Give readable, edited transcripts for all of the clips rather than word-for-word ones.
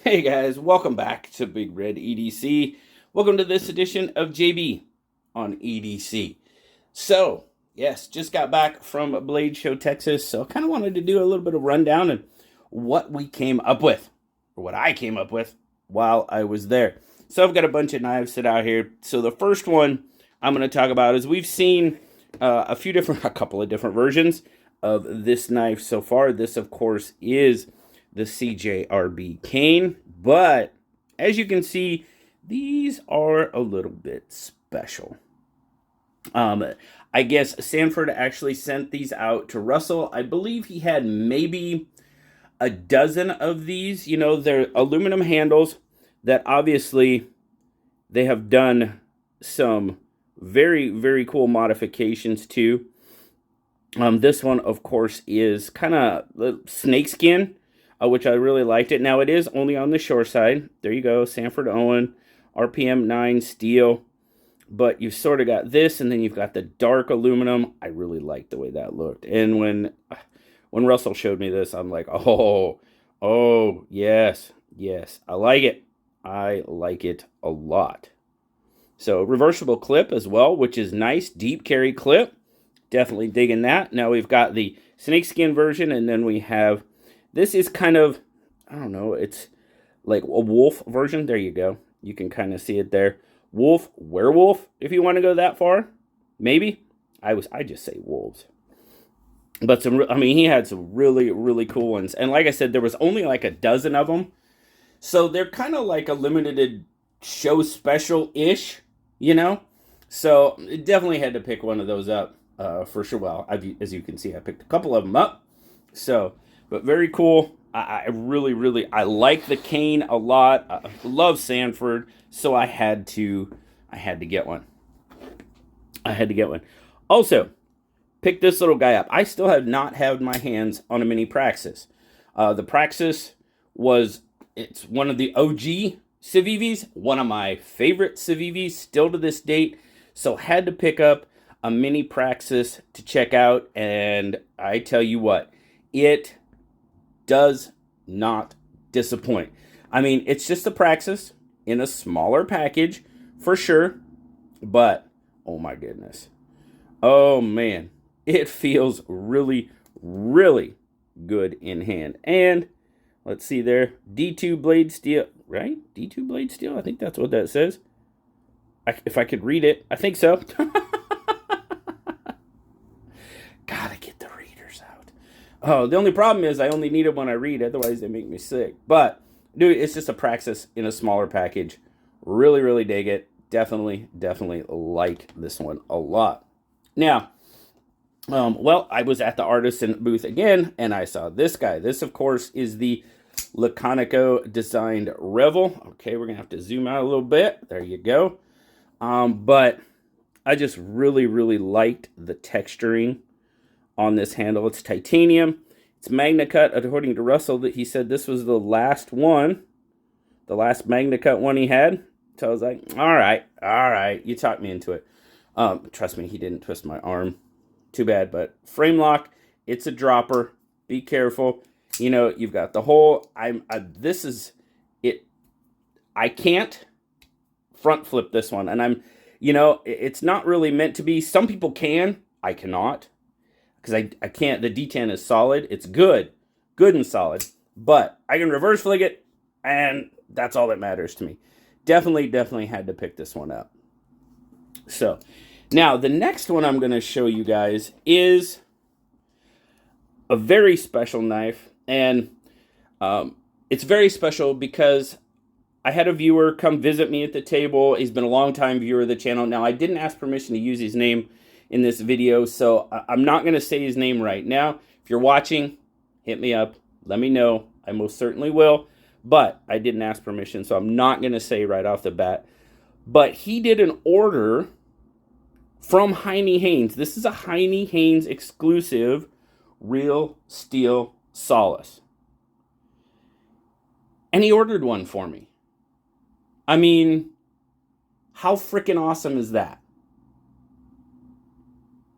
Hey guys, welcome back to Big Red EDC. Welcome to this edition of JB on EDC. So, yes, just got back from Blade Show, Texas, so I kind of wanted to do a little bit of rundown and what we came up with, or what I came up with while I was there. So I've got a bunch of knives set out here. So the first one I'm going to talk about is we've seen a couple of different versions of this knife so far. This, of course, is the CJRB cane, but as you can see, these are a little bit special. I guess Sanford actually sent these out to Russell. I believe he had maybe a dozen of these. You know, they're aluminum handles that obviously they have done some very, very cool modifications to. This one, of course, is kind of snakeskin, which I really liked it. Now, it is only on the shore side. There you go, Sanford Owen, RPM 9 steel. But you've sort of got this, and then you've got the dark aluminum. I really liked the way that looked. And when Russell showed me this, I'm like, oh, yes, I like it. I like it a lot. So, reversible clip as well, which is nice. Deep carry clip. Definitely digging that. Now we've got the snakeskin version, and then we have, this is kind of, I don't know, it's like a wolf version. There you go. You can kind of see it there. Wolf, werewolf, if you want to go that far. Maybe. I just say wolves. But he had some really, really cool ones. And like I said, there was only like a dozen of them. So they're kind of like a limited show special-ish, you know? So definitely had to pick one of those up. For sure. Well, as you can see, I picked a couple of them up. So, but very cool. I really, I like the cane a lot. I love Sanford, so I had to get one. Also, pick this little guy up. I still have not had my hands on a mini Praxis. The Praxis it's one of the OG Civivis, one of my favorite Civivis still to this date. So had to pick up a mini Praxis to check out, and I tell you what, it does not disappoint. I mean, it's just a Praxis in a smaller package for sure, but oh my goodness. Oh man, it feels really, really good in hand. And let's see there, D2 blade steel, right? D2 blade steel, I think that's what that says. If I could read it, I think so. Gotta get the readers out. Oh, the only problem is I only need it when I read, otherwise they make me sick. But, dude, it's just a Praxis in a smaller package. Really, really dig it. Definitely like this one a lot. Now, well, I was at the Artisan booth again, and I saw this guy. This, of course, is the Laconico designed Revel. Okay, we're going to have to zoom out a little bit. There you go. But I just really, really liked the texturing on this handle. It's titanium. It's Magna Cut. According to Russell, that he said this was the last one, the last Magna Cut one he had. So I was like, all right, you talked me into it. Trust me, he didn't twist my arm. Too bad, but frame lock. It's a dropper. Be careful. You know, you've got the whole. This is it. I can't front flip this one, and it's not really meant to be. Some people can. I cannot. Because I can't, the D10 is solid. It's good and solid. But I can reverse flick it, and that's all that matters to me. Definitely had to pick this one up. So, now the next one I'm going to show you guys is a very special knife. And it's very special because I had a viewer come visit me at the table. He's been a long-time viewer of the channel. Now, I didn't ask permission to use his name in this video, so I'm not going to say his name right now. If you're watching, hit me up. Let me know. I most certainly will. But I didn't ask permission, so I'm not going to say right off the bat. But he did an order from Heine Haynes. This is a Heine Haynes exclusive real steel Solace. And he ordered one for me. I mean, how freaking awesome is that?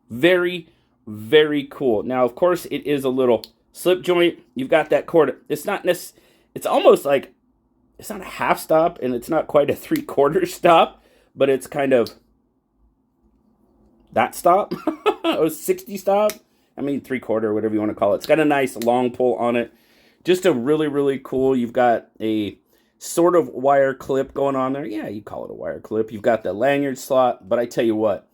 Very, very cool. Now, of course, it is a little slip joint. You've got that cord. It's not necessarily, it's almost like it's not a half stop and it's not quite a 3/4 stop, but it's kind of that stop. Or 60 stop. I mean 3/4, whatever you want to call it. It's got a nice long pull on it. Just a really, really cool. You've got a sort of wire clip going on there. Yeah, you call it a wire clip. You've got the lanyard slot, but I tell you what,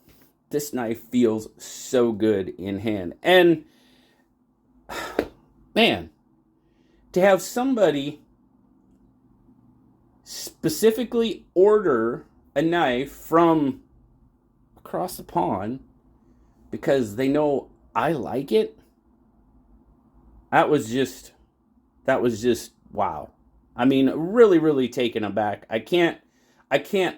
this knife feels so good in hand. And man, to have somebody specifically order a knife from across the pond because they know I like it, that was just wow. I mean, really, really taken aback. I can't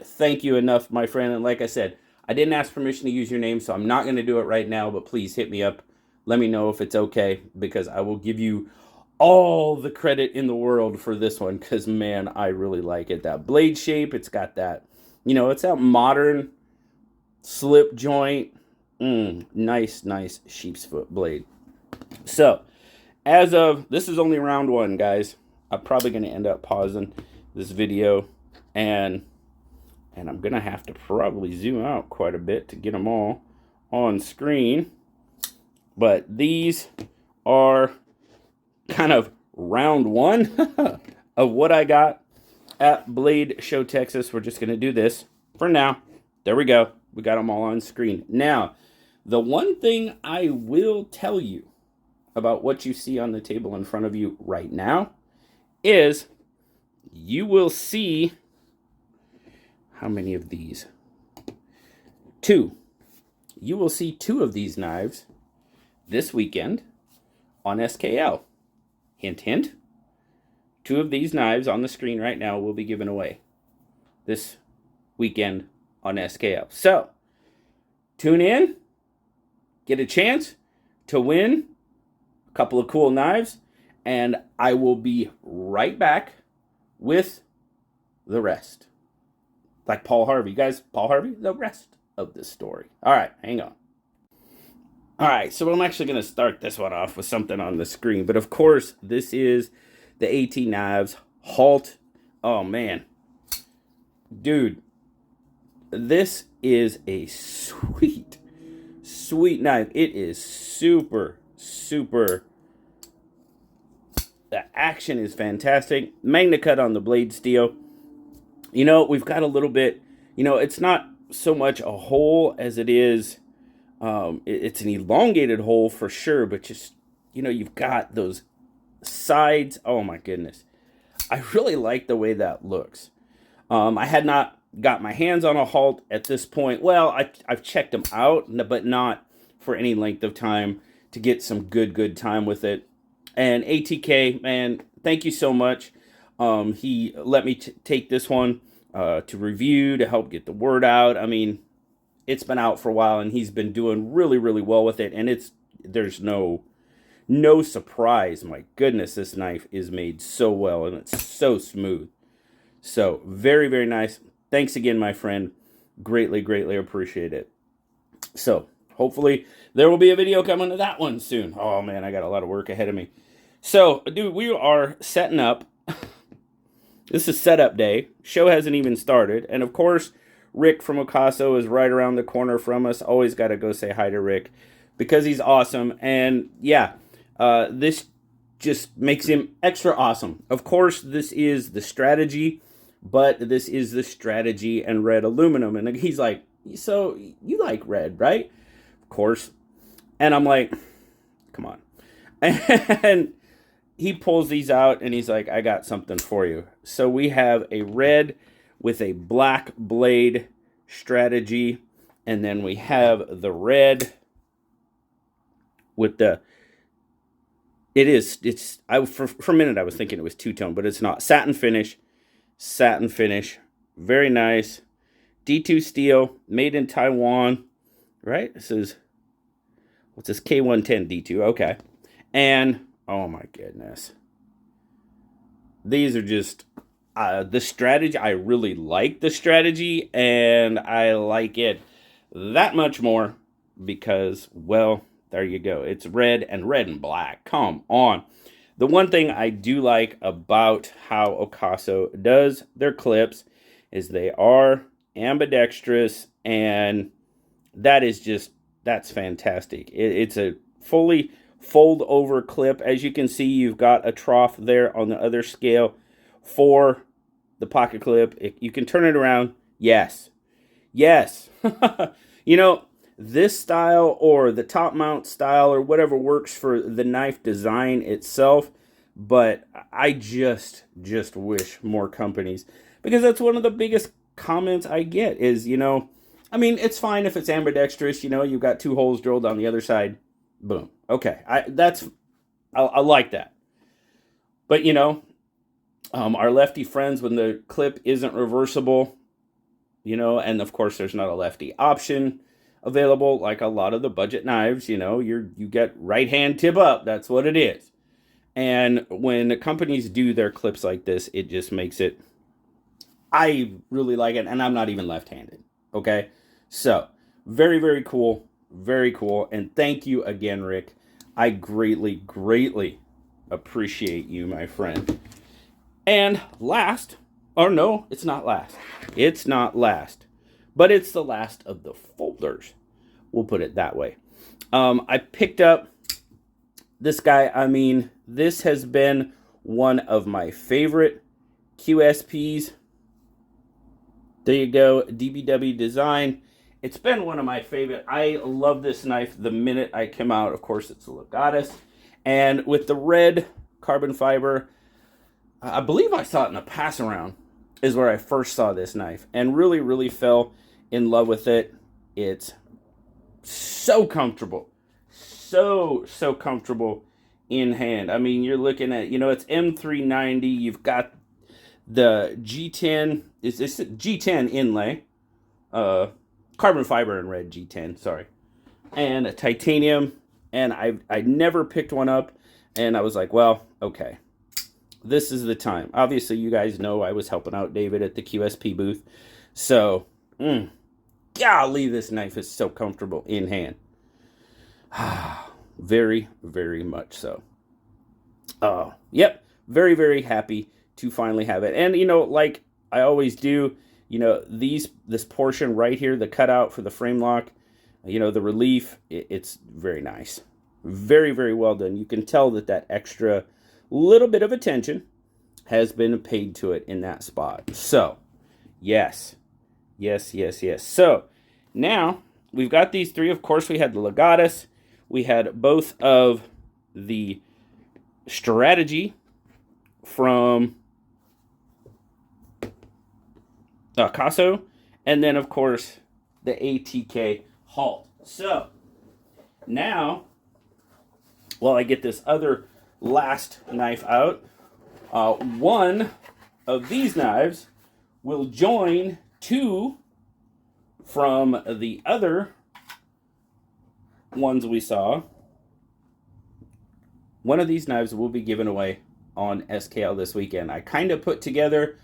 thank you enough, my friend. And like I said, I didn't ask permission to use your name, so I'm not going to do it right now, but please hit me up. Let me know if it's okay, because I will give you all the credit in the world for this one, because, man, I really like it. That blade shape, it's got that, it's that modern slip joint. Nice sheep's foot blade. So, as of, this is only round one, guys. I'm probably going to end up pausing this video, and I'm going to have to probably zoom out quite a bit to get them all on screen. But these are kind of round one of what I got at Blade Show Texas. We're just going to do this for now. There we go. We got them all on screen. Now, the one thing I will tell you about what you see on the table in front of you right now is you will see how many of these? 2. You will see 2 of these knives this weekend on SKL. Hint, hint. 2 of these knives on the screen right now will be given away this weekend on SKL. So, tune in, get a chance to win a couple of cool knives, and I will be right back with the rest. Like Paul Harvey. Guys, Paul Harvey, the rest of the story. All right, hang on. All right, so I'm actually going to start this one off with something on the screen. But, of course, this is the AT Knives Halt. Oh, man. Dude, this is a sweet, sweet knife. It is super, super. The action is fantastic. Magna cut on the blade steel. We've got a little bit, it's not so much a hole as it is, it's an elongated hole for sure, but just, you've got those sides. Oh my goodness. I really like the way that looks. I had not got my hands on a Halt at this point. Well, I've checked them out, but not for any length of time to get some good time with it. And ATK, man, thank you so much. He let me take this one to review to help get the word out. I mean, it's been out for a while, and he's been doing really, really well with it. And there's no surprise. My goodness, this knife is made so well, and it's so smooth. So very, very nice. Thanks again, my friend. Greatly, greatly appreciate it. So hopefully there will be a video coming to that one soon. Oh man, I got a lot of work ahead of me. So, dude, we are setting up. This is setup day. Show hasn't even started. And of course, Rick from Ocaso is right around the corner from us. Always got to go say hi to Rick because he's awesome. And yeah, this just makes him extra awesome. Of course, this is the strategy, but this is the strategy and red aluminum. And he's like, so you like red, right? Of course. And I'm like, come on. And he pulls these out and he's like, I got something for you. So we have a red with a black blade strategy. And then we have the red with the, for a minute I was thinking it was two-tone, but it's not. Satin finish. Very nice. D2 steel, made in Taiwan, right? This is, what's this, K110 D2, okay. And, oh my goodness. These are just, the strategy, I really like the strategy, and I like it that much more because, well, there you go. It's red and black. Come on. The one thing I do like about how Okaso does their clips is they are ambidextrous, and that's fantastic. It's a fully fold over clip. As you can see, you've got a trough there on the other scale for the pocket clip. You can turn it around. Yes. You know, this style or the top mount style or whatever works for the knife design itself, but I just wish more companies, because that's one of the biggest comments I get is, I mean, it's fine if it's ambidextrous, you've got 2 holes drilled on the other side. Boom. Okay. I like that. But, our lefty friends, when the clip isn't reversible, and of course there's not a lefty option available, like a lot of the budget knives, you get right hand tip up. That's what it is. And when the companies do their clips like this, it just makes it, I really like it, and I'm not even left-handed. Okay? So, very, very cool. Very cool. And thank you again, Rick. I greatly appreciate you, my friend. And last, or no, it's not last. It's not last. But it's the last of the folders. We'll put it that way. I picked up this guy. I mean, this has been one of my favorite QSPs. There you go, DBW design. It's been one of my favorite. I love this knife the minute I came out. Of course, it's a Legatus. And with the red carbon fiber, I believe I saw it in a pass around, is where I first saw this knife. And really fell in love with it. It's so comfortable. So comfortable in hand. I mean, you're looking at, it's M390. You've got the G10. It's G10 inlay. Carbon fiber and red G10, sorry. And a titanium. And I never picked one up. And I was like, well, okay. This is the time. Obviously, you guys know I was helping out David at the QSP booth. So, golly, this knife is so comfortable in hand. Very much so. Yep. Very happy to finally have it. And, like I always do, this portion right here, the cutout for the frame lock, the relief, it's very nice. Very well done. You can tell that extra little bit of attention has been paid to it in that spot. So, yes. So, now, we've got these 3. Of course, we had the Legatus. We had both of the Strategy from Caso, and then, of course, the ATK Halt. So, now, while I get this other last knife out, one of these knives will join 2 from the other ones we saw. One of these knives will be given away on SKL this weekend. I kind of put together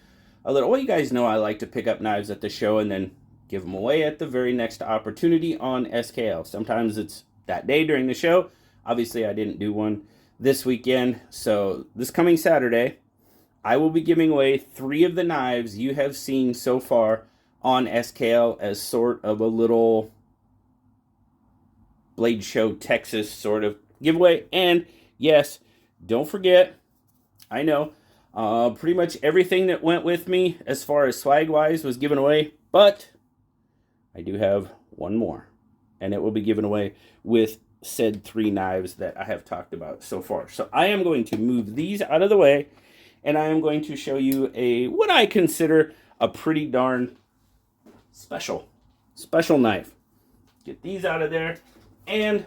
a little, well, you guys know I like to pick up knives at the show and then give them away at the very next opportunity on SKL. Sometimes it's that day during the show. Obviously, I didn't do one this weekend. So this coming Saturday, I will be giving away 3 of the knives you have seen so far on SKL as sort of a little Blade Show Texas sort of giveaway. And yes, don't forget, I know, pretty much everything that went with me as far as swag-wise was given away, but I do have one more, and it will be given away with said 3 knives that I have talked about so far. So I am going to move these out of the way, and I am going to show you what I consider a pretty darn special knife. Get these out of there, and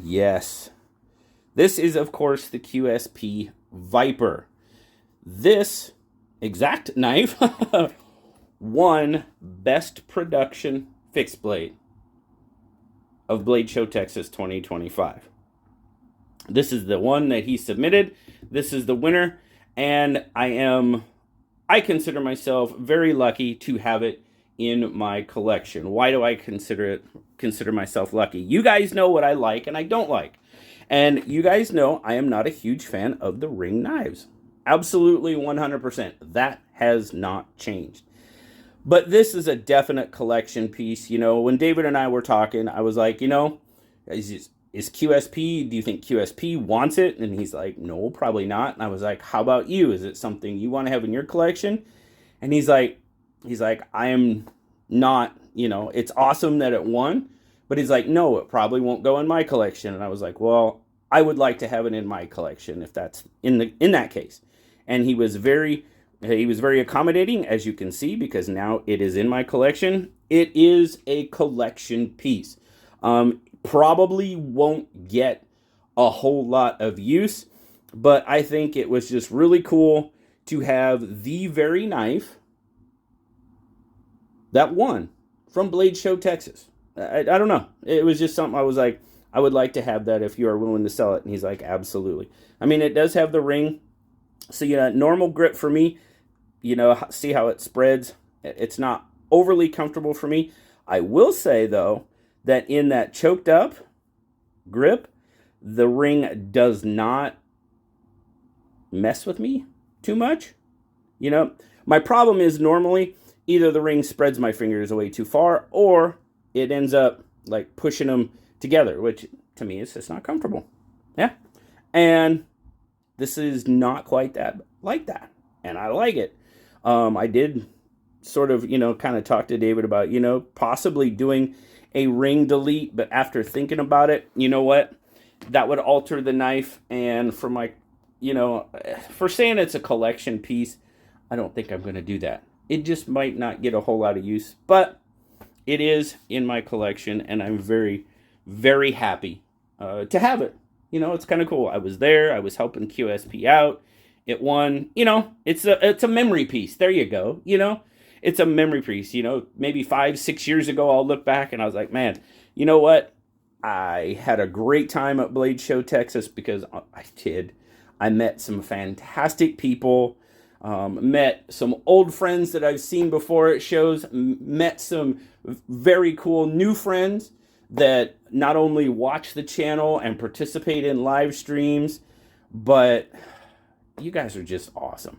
yes, this is, of course, the QSP Viper. This exact knife won Best Production Fixed Blade of Blade Show Texas 2025. This is the one that he submitted. This is the winner, and I consider myself very lucky to have it in my collection. Why do I consider myself lucky? You guys know what I like and I don't like. And you guys know I am not a huge fan of the ring knives. Absolutely 100%. That has not changed. But this is a definite collection piece. You know, when David and I were talking, I was like, you know, is QSP, do you think QSP wants it? And he's like, no, probably not. And I was like, how about you? Is it something you want to have in your collection? And he's like, I am not, you know, it's awesome that it won, but he's like, no, it probably won't go in my collection. And I was like, well, I would like to have it in my collection if that's in that case. And he was very accommodating, as you can see, because now it is in my collection. It is a collection piece. Probably won't get a whole lot of use, but I think it was just really cool to have the very knife that won from Blade Show, Texas. I don't know. It was just something I was like, I would like to have that if you are willing to sell it. And he's like, absolutely. I mean, it does have the ring. So, you know, normal grip for me, you know, see how it spreads. It's not overly comfortable for me. I will say, though, that in that choked up grip, the ring does not mess with me too much. You know, my problem is normally either the ring spreads my fingers away too far or it ends up like pushing them together, which to me is just not comfortable. Yeah. And this is not quite that like that. And I like it. I did sort of, you know, kind of talk to David about, you know, possibly doing a ring delete, but after thinking about it, you know what? That would alter the knife. And for my, you know, for saying it's a collection piece, I don't think I'm going to do that. It just might not get a whole lot of use, but it is in my collection, and I'm very, very happy to have it. You know, it's kind of cool. I was there. I was helping QSP out. It won. You know, it's a memory piece. There you go. You know, it's a memory piece. You know, maybe 5-6 years ago, I'll look back and I was like, man, you know what? I had a great time at Blade Show, Texas, because I did. I met some fantastic people. Met some old friends that I've seen before at shows. Met some very cool new friends that not only watch the channel and participate in live streams, but you guys are just awesome.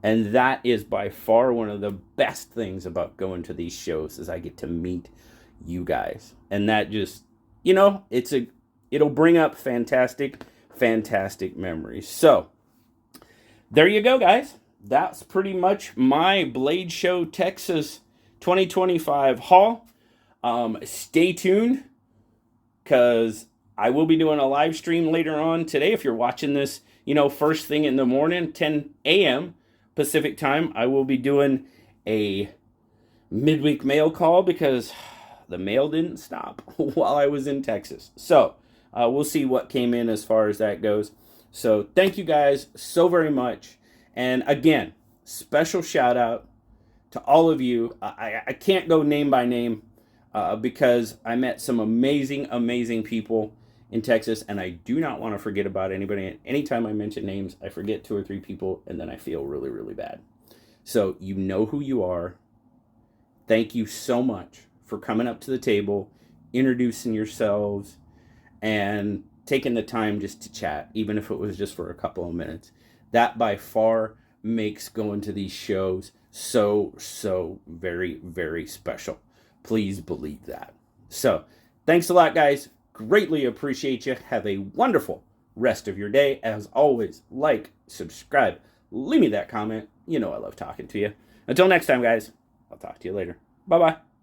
And that is by far one of the best things about going to these shows is I get to meet you guys. And that just, you know, it'll bring up fantastic memories. So, there you go, guys. That's pretty much my Blade Show Texas 2025 haul. Stay tuned, because I will be doing a live stream later on today. If you're watching this, you know, first thing in the morning, 10 a.m. Pacific time, I will be doing a midweek mail call because the mail didn't stop while I was in Texas. So, we'll see what came in as far as that goes. So, thank you guys so very much. And again, special shout out to all of you. I can't go name by name because I met some amazing people in Texas, and I do not want to forget about anybody. Anytime I mention names, I forget 2 or 3 people, and then I feel really bad. So you know who you are. Thank you so much for coming up to the table, introducing yourselves, and taking the time just to chat, even if it was just for a couple of minutes. That by far makes going to these shows so very special. Please believe that. So, thanks a lot, guys. Greatly appreciate you. Have a wonderful rest of your day. As always, like, subscribe, leave me that comment. You know I love talking to you. Until next time, guys, I'll talk to you later. Bye-bye.